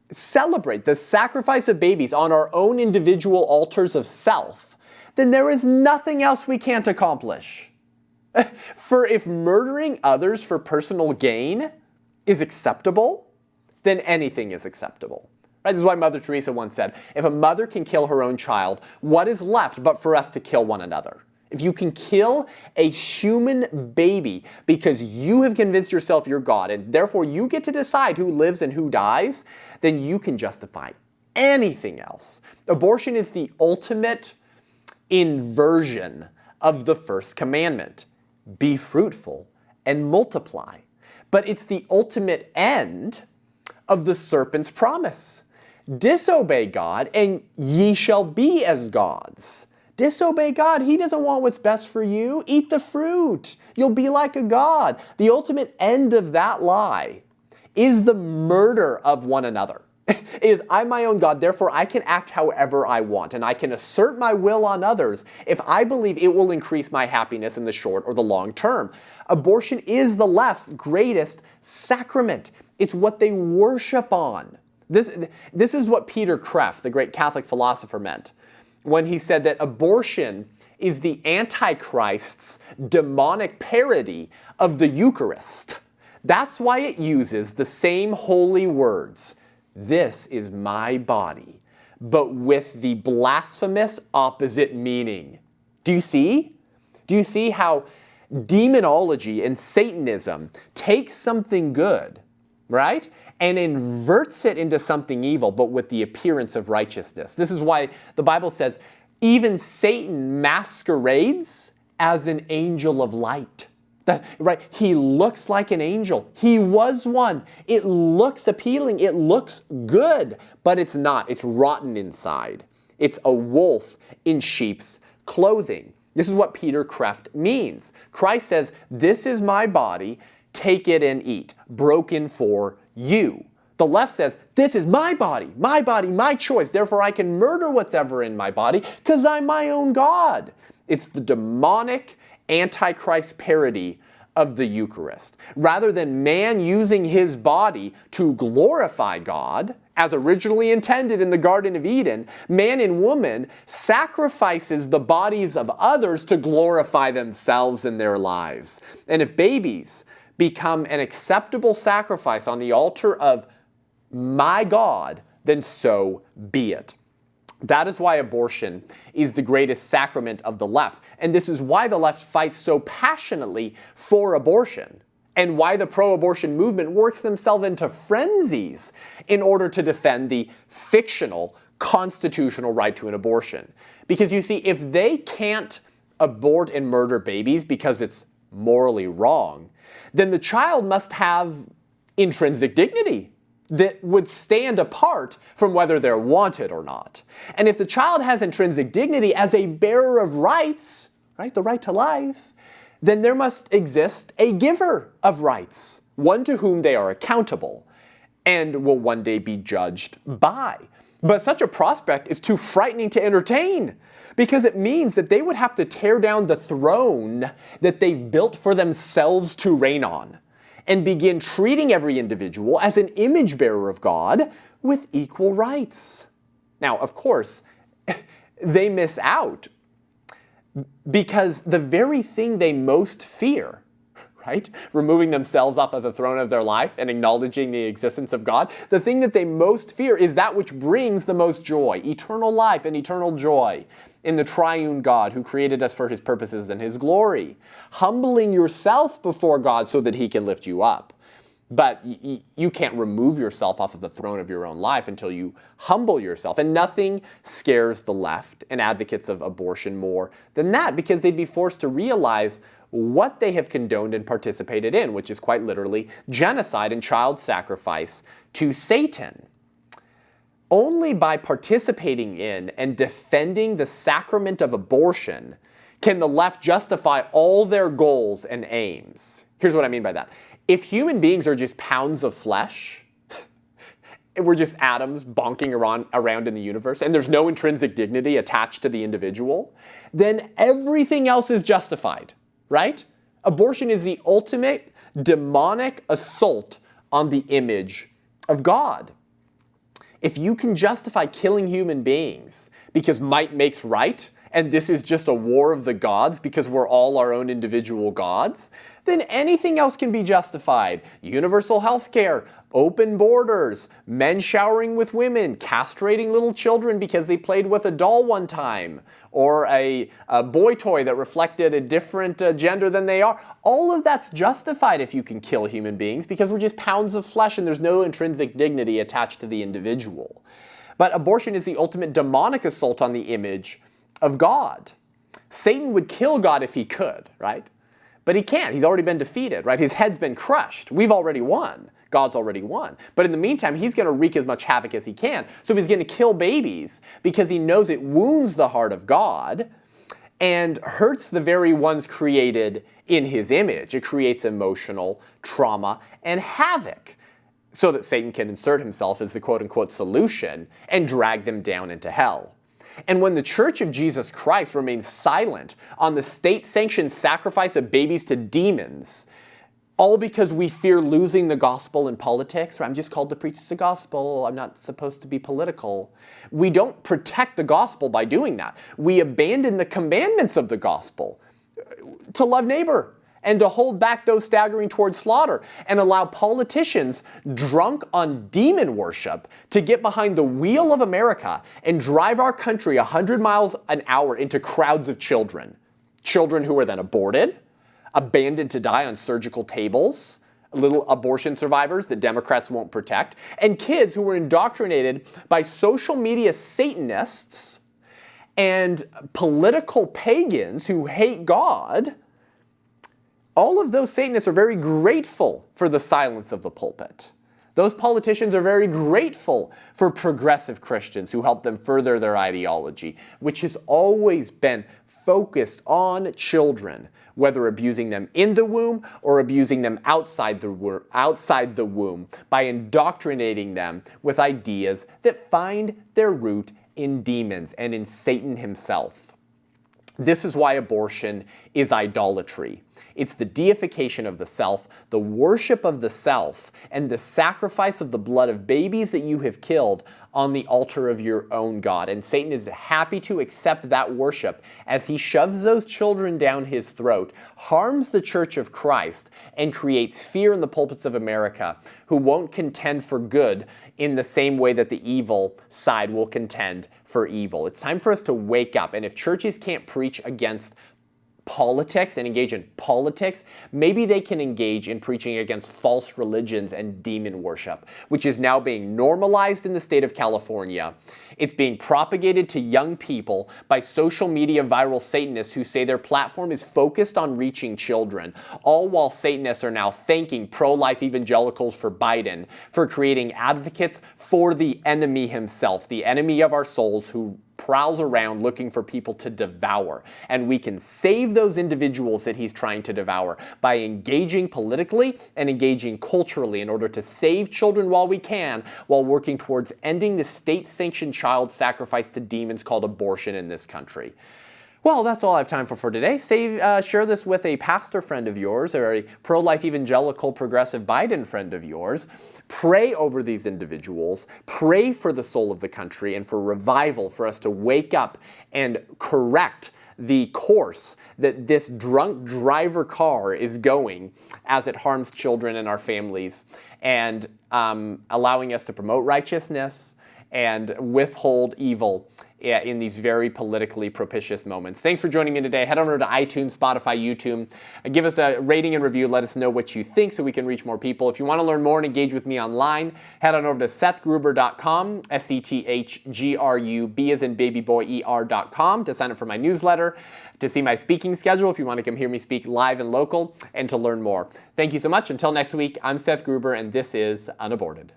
the sacrifice of babies on our own individual altars of self, then there is nothing else we can't accomplish. For if murdering others for personal gain is acceptable, then anything is acceptable. Right? This is why Mother Teresa once said, if a mother can kill her own child, what is left but for us to kill one another? If you can kill a human baby because you have convinced yourself you're God, and therefore you get to decide who lives and who dies, then you can justify anything else. Abortion is the ultimate inversion of the first commandment. Be fruitful and multiply. But it's the ultimate end of the serpent's promise. Disobey God and ye shall be as gods. Disobey God. He doesn't want what's best for you. Eat the fruit. You'll be like a god. The ultimate end of that lie is the murder of one another. Is I'm my own God, therefore I can act however I want, and I can assert my will on others if I believe it will increase my happiness in the short or the long term. Abortion is the left's greatest sacrament. It's what they worship on. This is what Peter Kreeft, the great Catholic philosopher, meant when he said that abortion is the Antichrist's demonic parody of the Eucharist. That's why it uses the same holy words. This is my body, but with the blasphemous opposite meaning. Do you see? Do you see how demonology and Satanism takes something good, right, and inverts it into something evil, but with the appearance of righteousness? This is why the Bible says, even Satan masquerades as an angel of light. Right? He looks like an angel. He was one. It looks appealing. It looks good, but it's not. It's rotten inside. It's a wolf in sheep's clothing. This is what Peter Kreeft means. Christ says, this is my body, take it and eat, broken for you. The left says, this is my body, my choice. Therefore, I can murder whatever in my body because I'm my own God. It's the demonic Antichrist parody of the Eucharist. Rather than man using his body to glorify God, as originally intended in the Garden of Eden, man and woman sacrifices the bodies of others to glorify themselves in their lives. And if babies become an acceptable sacrifice on the altar of my God, then so be it. That is why abortion is the greatest sacrament of the left. And this is why the left fights so passionately for abortion. and why the pro-abortion movement works themselves into frenzies in order to defend the fictional constitutional right to an abortion. Because you see, if they can't abort and murder babies because it's morally wrong, then the child must have intrinsic dignity that would stand apart from whether they're wanted or not. And if the child has intrinsic dignity as a bearer of rights, right, the right to life, then there must exist a giver of rights, one to whom they are accountable and will one day be judged by. But such a prospect is too frightening to entertain, because it means that they would have to tear down the throne that they've built for themselves to reign on, and begin treating every individual as an image bearer of God with equal rights. Now, of course, they miss out, because the very thing they most fear, right, removing themselves off of the throne of their life and acknowledging the existence of God, the thing that they most fear is that which brings the most joy, eternal life and eternal joy in the triune God who created us for his purposes and his glory. Humbling yourself before God so that he can lift you up. But you can't remove yourself off of the throne of your own life until you humble yourself. And nothing scares the left and advocates of abortion more than that, because they'd be forced to realize what they have condoned and participated in, which is quite literally genocide and child sacrifice to Satan. Only by participating in and defending the sacrament of abortion can the left justify all their goals and aims. Here's what I mean by that. If human beings are just pounds of flesh, we're just atoms bonking around in the universe, and there's no intrinsic dignity attached to the individual, then everything else is justified, right? Abortion is the ultimate demonic assault on the image of God. If you can justify killing human beings because might makes right, and this is just a war of the gods because we're all our own individual gods, then anything else can be justified. Universal health care, open borders, men showering with women, castrating little children because they played with a doll one time, or a boy toy that reflected a different gender than they are. All of that's justified if you can kill human beings, because we're just pounds of flesh and there's no intrinsic dignity attached to the individual. But abortion is the ultimate demonic assault on the image of God. Satan would kill God if he could, right? But he can't. He's already been defeated, right? His head's been crushed. We've already won. God's already won. But in the meantime, he's going to wreak as much havoc as he can. So he's going to kill babies because he knows it wounds the heart of God and hurts the very ones created in his image. It creates emotional trauma and havoc so that Satan can insert himself as the quote-unquote solution and drag them down into hell. And when the Church of Jesus Christ remains silent on the state-sanctioned sacrifice of babies to demons, all because we fear losing the gospel in politics, or I'm just called to preach the gospel, I'm not supposed to be political. We don't protect the gospel by doing that. We abandon the commandments of the gospel to love neighbor and to hold back those staggering towards slaughter, and allow politicians drunk on demon worship to get behind the wheel of America and drive our country 100 miles an hour into crowds of children. Children who are then aborted, abandoned to die on surgical tables, little abortion survivors that Democrats won't protect, and kids who were indoctrinated by social media Satanists and political pagans who hate God. All of those Satanists are very grateful for the silence of the pulpit. Those politicians are very grateful for progressive Christians who help them further their ideology, which has always been focused on children, whether abusing them in the womb or abusing them outside the womb by indoctrinating them with ideas that find their root in demons and in Satan himself. This is why abortion is idolatry. It's the deification of the self, the worship of the self, and the sacrifice of the blood of babies that you have killed on the altar of your own God. And Satan is happy to accept that worship as he shoves those children down his throat, harms the Church of Christ, and creates fear in the pulpits of America, who won't contend for good in the same way that the evil side will contend for evil. It's time for us to wake up. And if churches can't preach against politics and engage in politics, maybe they can engage in preaching against false religions and demon worship, which is now being normalized in the state of California. It's being propagated to young people by social media viral Satanists who say their platform is focused on reaching children, all while Satanists are now thanking pro-life evangelicals for Biden for creating advocates for the enemy himself, the enemy of our souls who prowls around looking for people to devour. And we can save those individuals that he's trying to devour by engaging politically and engaging culturally in order to save children while we can, while working towards ending the state-sanctioned child sacrifice to demons called abortion in this country. Well, that's all I have time for today. Share this with a pastor friend of yours or a pro-life evangelical progressive Biden friend of yours. Pray over these individuals. Pray for the soul of the country and for revival, for us to wake up and correct the course that this drunk driver car is going as it harms children and our families, and allowing us to promote righteousness and withhold evil in these very politically propitious moments. Thanks for joining me today. Head on over to iTunes, Spotify, YouTube. Give us a rating and review. Let us know what you think so we can reach more people. If you want to learn more and engage with me online, head on over to sethgruber.com, SETHGRUB as in baby boy ER.com to sign up for my newsletter, to see my speaking schedule if you want to come hear me speak live and local, and to learn more. Thank you so much. Until next week, I'm Seth Gruber, and this is UnAborted.